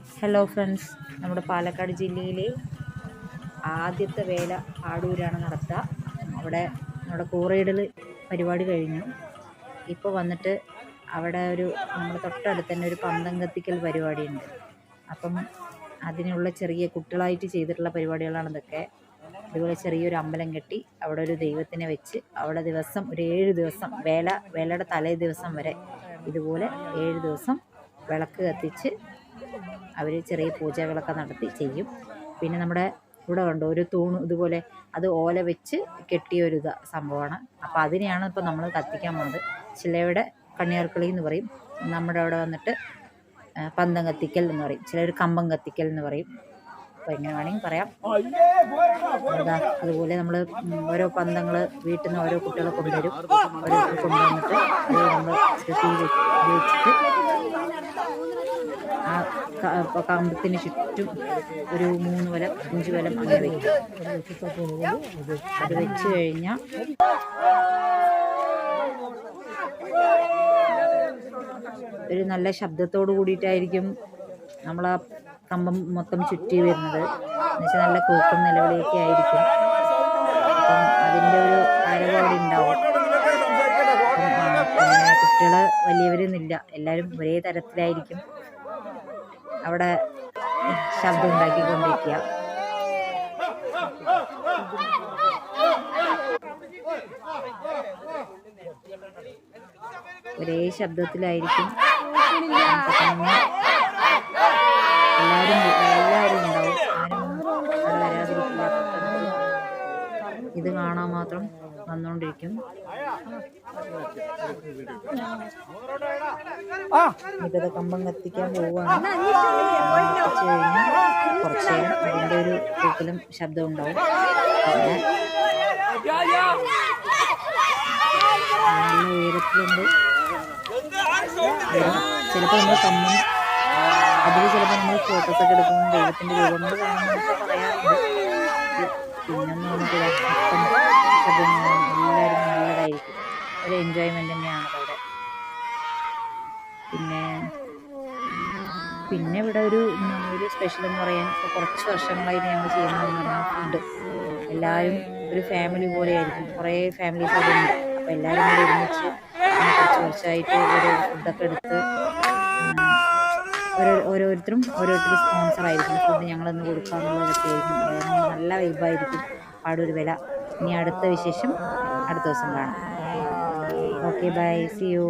Hello friends, നമ്മുടെ പാലക്കാട് ജില്ലയിലെ ആദ്യത്തെ വേല ആടൂരാണ് നടത്തുക. അവിടെ നമ്മുടെ കൂറയിടൽ പരിപാടി കഴിഞ്ഞു. ഇപ്പോൾ വന്നിട്ട് അവിടെ നമ്മുടെ തൊട്ടടുത്ത് തന്നെ ഒരു പന്തം കത്തിക്കൽ പരിപാടിയുണ്ട്. അപ്പം അതിനുള്ള ചെറിയ കുട്ടികളായിട്ട് ചെയ്തിട്ടുള്ള പരിപാടികളാണ് ഇതൊക്കെ. അതുപോലെ ചെറിയൊരു അമ്പലം കെട്ടി അവിടെ ഒരു ദൈവത്തിനെ വെച്ച് അവിടെ ദിവസം ഒരു 7 ദിവസം വേലയുടെ തലേ ദിവസം വരെ ഇതുപോലെ 7 ദിവസം വിളക്ക് കത്തിച്ച് അവർ ചെറിയ പൂജകളൊക്കെ നടത്തി ചെയ്യും. പിന്നെ നമ്മുടെ ഇവിടെ കണ്ടോ ഒരു തൂണ് ഇതുപോലെ, അത് ഓല വെച്ച് കെട്ടിയ സംഭവമാണ്. അപ്പോൾ അതിനെയാണ് ഇപ്പോൾ നമ്മൾ കത്തിക്കാൻ പോകുന്നത്. ചിലവിടെ കണ്ണിയാർക്കളി എന്ന് പറയും, നമ്മുടെ അവിടെ വന്നിട്ട് പന്തം കത്തിക്കൽ എന്ന് പറയും, ചിലർ കമ്പം കത്തിക്കൽ എന്ന് പറയും. അപ്പോൾ എങ്ങനെ വേണമെങ്കിൽ പറയാം. അതുപോലെ നമ്മൾ ഓരോ പന്തങ്ങൾ വീട്ടിൽ നിന്ന് ഓരോ കുട്ടികളെ കൊണ്ടുവരും. ഓരോരുത്തർ കൊണ്ടുവന്നിട്ട് അത് നമ്മൾ തീ വെച്ചിട്ട് ആ കമ്പത്തിന് ചുറ്റും ഒരു 3 വലം 5 വലം അങ്ങനെ വയ്ക്കും. അത് വെച്ച് കഴിഞ്ഞാൽ ഒരു നല്ല ശബ്ദത്തോട് കൂടിയിട്ടായിരിക്കും നമ്മൾ ആ കമ്പം മൊത്തം ചുറ്റി വരുന്നത്. എന്നുവെച്ചാൽ നല്ല കൂക്കും നിലവിളിയൊക്കെ ആയിരിക്കും. അപ്പം അതിൻ്റെ ഒരു ആരവം അവിടെ ഉണ്ടാവും. കുട്ടികൾ വലിയവരൊന്നുമില്ല, എല്ലാവരും ഒരേ തരത്തിലായിരിക്കും അവിടെ ശബ്ദം ഉണ്ടാക്കിക്കൊണ്ടിരിക്കുക. ഒരേ ശബ്ദത്തിലായിരിക്കും. എല്ലാവരും ഉണ്ടാവും, ആരും അവിടെ വരാതിരിക്കില്ല. ഇത് കാണാൻ മാത്രം വന്നുകൊണ്ടിരിക്കും. ഇപ്പത് കമ്പം കത്തിക്കാൻ പോവുകയാണ്. കത്തിച്ചു കഴിഞ്ഞാൽ കുറച്ച് നേരം അതിൻ്റെ ഒരു പൂക്കലും ശബ്ദം ഉണ്ടാവും. നല്ല ഉയരത്തിലുണ്ട്. ചിലപ്പോൾ നമ്മൾ കമ്പം അതിൽ ചിലപ്പോൾ നമ്മൾ ഫോട്ടോസൊക്കെ എടുക്കുമ്പോൾ ദൈവത്തിൻ്റെ രൂപങ്ങൾ കാണുന്നതൊക്കെ പറയാറുണ്ട്. പിന്നൊന്നും നമുക്ക് ശബ്ദം എല്ലാവരും നല്ലതായിരിക്കും. ഒരു എൻജോയ്മെൻ്റ് തന്നെയാണ് അവിടെ. പിന്നെ ഇവിടെ ഒരു സ്പെഷ്യൽ എന്ന് പറയാൻ ഇപ്പോൾ കുറച്ച് വർഷങ്ങളായിട്ട് ഞങ്ങൾ ചെയ്യുന്നതെന്ന് പറഞ്ഞാൽ ഫുഡ്. എല്ലാവരും ഒരു ഫാമിലി പോലെ ആയിരിക്കും, കുറേ ഫാമിലീസ് അവിടെ ഉണ്ട്. അപ്പോൾ എല്ലാവരും കൂടി ഒരുമിച്ച് കുറച്ച് വർഷമായിട്ട് ഒരു ഫുഡൊക്കെ എടുത്ത് ഓരോരുത്തരും സ്പോൺസറായിരിക്കും. ഫുഡ് ഞങ്ങളൊന്ന് കൊടുക്കാമെന്നുള്ളതൊക്കെ ആയിരിക്കും. നല്ല വൈബായിരിക്കും ആടൂർ വേല. ഇനി അടുത്ത വിശേഷം അടുത്ത ദിവസം കാണാം. Okay, bye, see U.